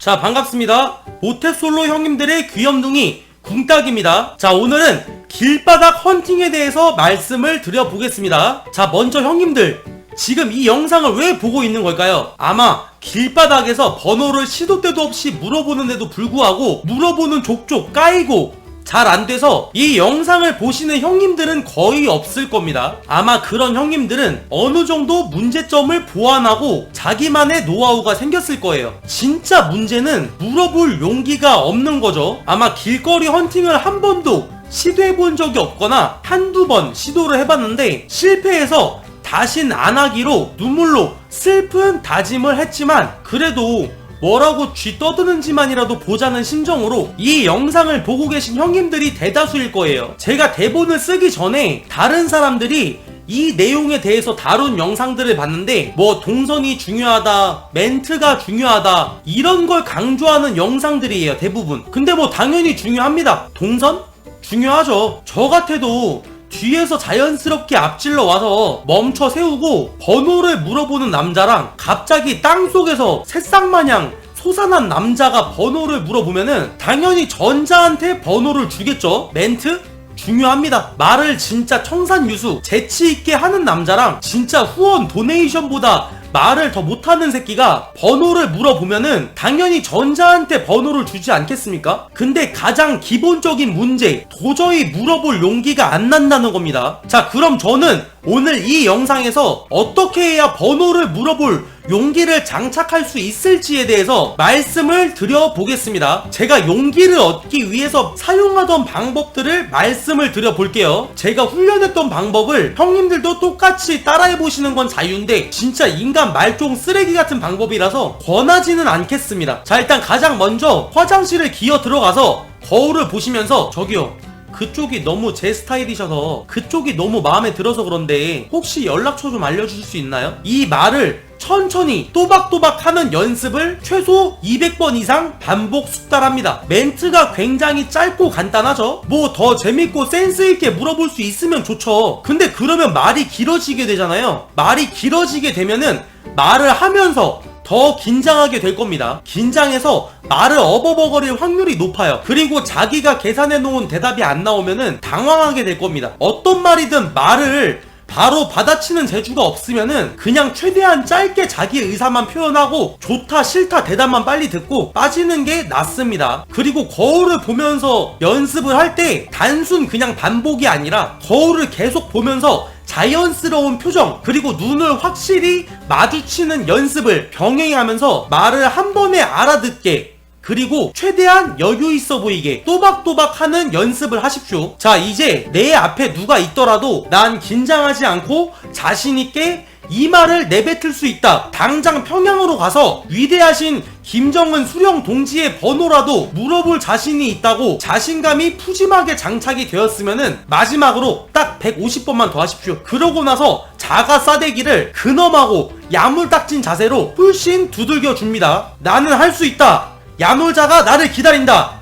자, 반갑습니다. 모태솔로 형님들의 귀염둥이 궁딱입니다. 자, 오늘은 길바닥 헌팅에 대해서 말씀을 드려보겠습니다. 자, 먼저 형님들, 지금 이 영상을 왜 보고 있는 걸까요? 아마 길바닥에서 번호를 시도 때도 없이 물어보는데도 불구하고 물어보는 족족 까이고 잘 안돼서 이 영상을 보시는 형님들은 거의 없을 겁니다. 아마 그런 형님들은 어느 정도 문제점을 보완하고 자기만의 노하우가 생겼을 거예요. 진짜 문제는 물어볼 용기가 없는 거죠. 아마 길거리 헌팅을 한 번도 시도해본 적이 없거나 한두 번 시도를 해봤는데 실패해서 다신 안 하기로 눈물로 슬픈 다짐을 했지만 그래도 뭐라고 쥐 떠드는지만이라도 보자는 심정으로 이 영상을 보고 계신 형님들이 대다수일 거예요. 제가 대본을 쓰기 전에 다른 사람들이 이 내용에 대해서 다룬 영상들을 봤는데 뭐 동선이 중요하다, 멘트가 중요하다 이런 걸 강조하는 영상들이에요, 대부분. 근데 뭐 당연히 중요합니다. 동선? 중요하죠. 저 같아도 뒤에서 자연스럽게 앞질러 와서 멈춰 세우고 번호를 물어보는 남자랑 갑자기 땅속에서 새싹마냥 솟아난 남자가 번호를 물어보면은 당연히 전자한테 번호를 주겠죠. 멘트? 중요합니다. 말을 진짜 청산유수 재치있게 하는 남자랑 진짜 후원 도네이션보다 말을 더 못하는 새끼가 번호를 물어보면은 당연히 전자한테 번호를 주지 않겠습니까? 근데 가장 기본적인 문제, 도저히 물어볼 용기가 안 난다는 겁니다. 자, 그럼 저는 오늘 이 영상에서 어떻게 해야 번호를 물어볼 용기를 장착할 수 있을지에 대해서 말씀을 드려보겠습니다. 제가 용기를 얻기 위해서 사용하던 방법들을 말씀을 드려볼게요. 제가 훈련했던 방법을 형님들도 똑같이 따라해보시는 건 자유인데 진짜 인간 말종 쓰레기 같은 방법이라서 권하지는 않겠습니다. 자, 일단 가장 먼저 화장실을 기어 들어가서 거울을 보시면서 저기요, 그쪽이 너무 제 스타일이셔서 그쪽이 너무 마음에 들어서 그런데 혹시 연락처 좀 알려주실 수 있나요? 이 말을 천천히 또박또박 하는 연습을 최소 200번 이상 반복 숙달합니다. 멘트가 굉장히 짧고 간단하죠? 뭐 더 재밌고 센스있게 물어볼 수 있으면 좋죠. 근데 그러면 말이 길어지게 되잖아요. 말이 길어지게 되면은 말을 하면서 더 긴장하게 될 겁니다. 긴장해서 말을 어버버거릴 확률이 높아요. 그리고 자기가 계산해 놓은 대답이 안 나오면은 당황하게 될 겁니다. 어떤 말이든 말을 바로 받아치는 재주가 없으면은 그냥 최대한 짧게 자기 의사만 표현하고 좋다 싫다 대답만 빨리 듣고 빠지는 게 낫습니다. 그리고 거울을 보면서 연습을 할 때 단순 그냥 반복이 아니라 거울을 계속 보면서 자연스러운 표정 그리고 눈을 확실히 마주치는 연습을 병행하면서 말을 한 번에 알아듣게 그리고 최대한 여유 있어 보이게 또박또박 하는 연습을 하십시오. 자, 이제 내 앞에 누가 있더라도 난 긴장하지 않고 자신 있게 이 말을 내뱉을 수 있다. 당장 평양으로 가서 위대하신 김정은 수령 동지의 번호라도 물어볼 자신이 있다고 자신감이 푸짐하게 장착이 되었으면은 마지막으로 딱 150번만 더 하십시오. 그러고 나서 자가 싸대기를 근엄하고 야물딱진 자세로 훨씬 두들겨 줍니다. 나는 할 수 있다. 야놀자가 나를 기다린다.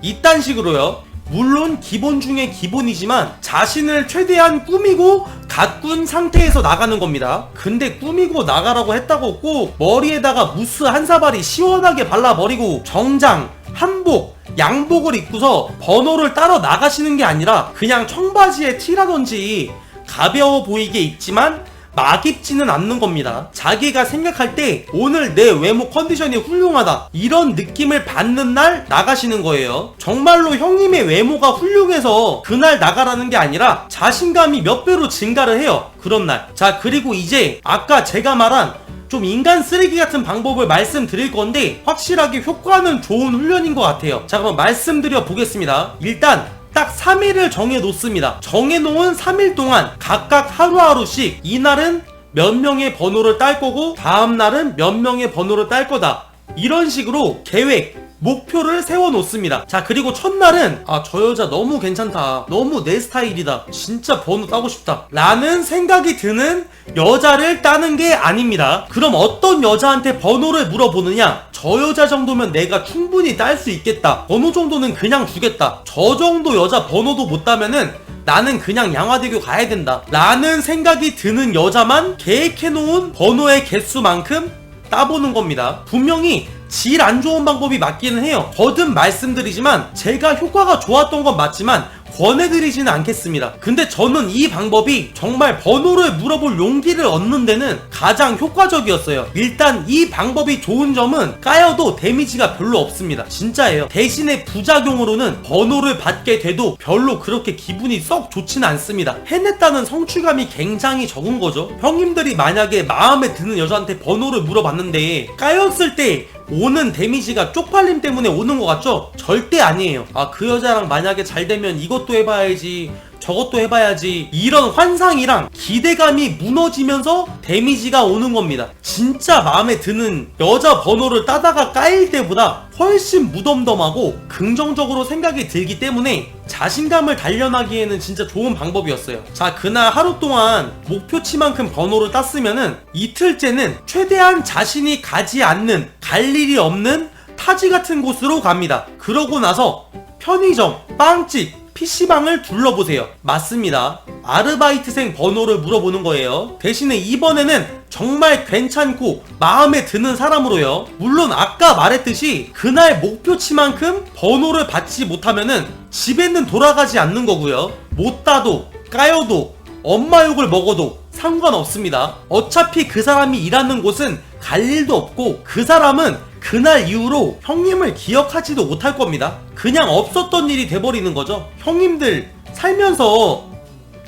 이딴 식으로요. 물론 기본 중에 기본이지만 자신을 최대한 꾸미고 가꾼 상태에서 나가는 겁니다. 근데 꾸미고 나가라고 했다고 꼭 머리에다가 무스 한 사발이 시원하게 발라버리고 정장, 한복, 양복을 입고서 번호를 따러 나가시는 게 아니라 그냥 청바지에 티라든지 가벼워 보이게 입지만 막 입지는 않는 겁니다. 자기가 생각할 때 오늘 내 외모 컨디션이 훌륭하다 이런 느낌을 받는 날 나가시는 거예요. 정말로 형님의 외모가 훌륭해서 그날 나가라는 게 아니라 자신감이 몇 배로 증가를 해요, 그런 날. 자, 그리고 이제 아까 제가 말한 좀 인간 쓰레기 같은 방법을 말씀드릴 건데 확실하게 효과는 좋은 훈련인 것 같아요. 자, 그럼 말씀드려 보겠습니다. 일단 딱 3일을 정해 놓습니다. 정해놓은 3일 동안 각각 하루하루씩 이날은 몇 명의 번호를 딸 거고 다음날은 몇 명의 번호를 딸 거다. 이런 식으로 계획, 목표를 세워놓습니다. 자, 그리고 첫날은 저 여자 너무 괜찮다, 너무 내 스타일이다, 진짜 번호 따고 싶다 라는 생각이 드는 여자를 따는 게 아닙니다. 그럼 어떤 여자한테 번호를 물어보느냐? 저 여자 정도면 내가 충분히 딸 수 있겠다, 번호 정도는 그냥 주겠다, 저 정도 여자 번호도 못 따면은 나는 그냥 양화대교 가야 된다 라는 생각이 드는 여자만 계획해놓은 번호의 개수만큼 따보는 겁니다. 분명히 질 안 좋은 방법이 맞기는 해요. 거듭 말씀드리지만 제가 효과가 좋았던 건 맞지만 권해드리지는 않겠습니다. 근데 저는 이 방법이 정말 번호를 물어볼 용기를 얻는 데는 가장 효과적이었어요. 일단 이 방법이 좋은 점은 까여도 데미지가 별로 없습니다. 진짜예요. 대신에 부작용으로는 번호를 받게 돼도 별로 그렇게 기분이 썩 좋지는 않습니다. 해냈다는 성취감이 굉장히 적은 거죠. 형님들이 만약에 마음에 드는 여자한테 번호를 물어봤는데 까였을 때 오는 데미지가 쪽팔림 때문에 오는 것 같죠? 절대 아니에요. 그 여자랑 만약에 잘 되면 이것도 해봐야지, 저것도 해봐야지, 이런 환상이랑 기대감이 무너지면서 데미지가 오는 겁니다. 진짜 마음에 드는 여자 번호를 따다가 까일 때보다 훨씬 무덤덤하고 긍정적으로 생각이 들기 때문에 자신감을 단련하기에는 진짜 좋은 방법이었어요. 자, 그날 하루 동안 목표치만큼 번호를 땄으면은 이틀째는 최대한 자신이 가지 않는, 갈 일이 없는 타지 같은 곳으로 갑니다. 그러고 나서 편의점, 빵집, PC방을 둘러보세요. 맞습니다. 아르바이트생 번호를 물어보는 거예요. 대신에 이번에는 정말 괜찮고 마음에 드는 사람으로요. 물론 아까 말했듯이 그날 목표치만큼 번호를 받지 못하면은 집에는 돌아가지 않는 거고요. 못 따도 까여도 엄마 욕을 먹어도 상관없습니다. 어차피 그 사람이 일하는 곳은 갈 일도 없고 그 사람은 그날 이후로 형님을 기억하지도 못할 겁니다. 그냥 없었던 일이 돼버리는 거죠. 형님들 살면서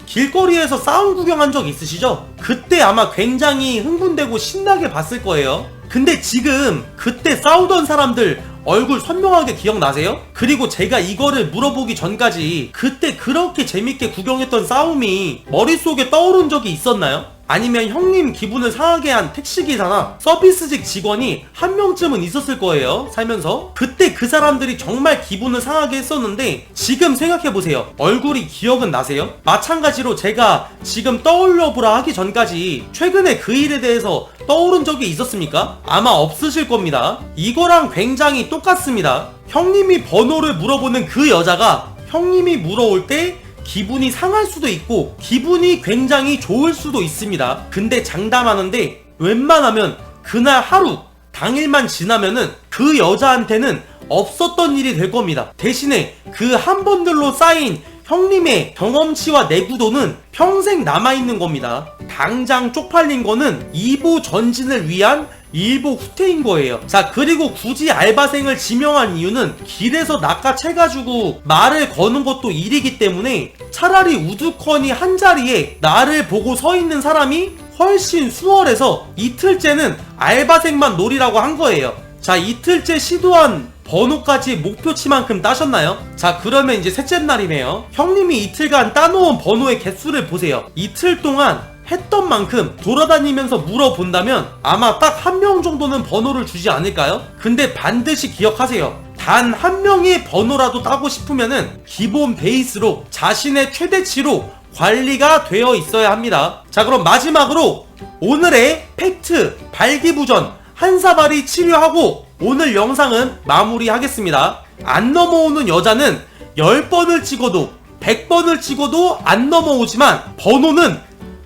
길거리에서 싸움 구경한 적 있으시죠? 그때 아마 굉장히 흥분되고 신나게 봤을 거예요. 근데 지금 그때 싸우던 사람들 얼굴 선명하게 기억나세요? 그리고 제가 이거를 물어보기 전까지 그때 그렇게 재밌게 구경했던 싸움이 머릿속에 떠오른 적이 있었나요? 아니면 형님 기분을 상하게 한 택시기사나 서비스직 직원이 한 명쯤은 있었을 거예요, 살면서. 그때 그 사람들이 정말 기분을 상하게 했었는데 지금 생각해보세요. 얼굴이 기억은 나세요? 마찬가지로 제가 지금 떠올려보라 하기 전까지 최근에 그 일에 대해서 떠오른 적이 있었습니까? 아마 없으실 겁니다. 이거랑 굉장히 똑같습니다. 형님이 번호를 물어보는 그 여자가 형님이 물어올 때 기분이 상할 수도 있고 기분이 굉장히 좋을 수도 있습니다. 근데 장담하는데 웬만하면 그날 하루 당일만 지나면은 그 여자한테는 없었던 일이 될 겁니다. 대신에 그 한 번들로 쌓인 형님의 경험치와 내구도는 평생 남아있는 겁니다. 당장 쪽팔린 거는 2보 전진을 위한 일보 후퇴인 거예요. 자, 그리고 굳이 알바생을 지명한 이유는 길에서 낚아채가지고 말을 거는 것도 일이기 때문에 차라리 우두커니 한 자리에 나를 보고 서 있는 사람이 훨씬 수월해서 이틀째는 알바생만 노리라고 한 거예요. 자, 이틀째 시도한 번호까지 목표치만큼 따셨나요? 자, 그러면 이제 셋째 날이네요. 형님이 이틀간 따놓은 번호의 개수를 보세요. 이틀 동안 했던 만큼 돌아다니면서 물어본다면 아마 딱 한 명 정도는 번호를 주지 않을까요? 근데 반드시 기억하세요. 단 한 명의 번호라도 따고 싶으면은 기본 베이스로 자신의 최대치로 관리가 되어 있어야 합니다. 자, 그럼 마지막으로 오늘의 팩트 발기부전 한 사발이 치료하고 오늘 영상은 마무리하겠습니다. 안 넘어오는 여자는 10번을 찍어도 100번을 찍어도 안 넘어오지만 번호는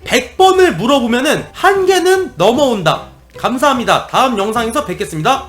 100번을 물어보면은 한 개는 넘어온다. 감사합니다. 다음 영상에서 뵙겠습니다.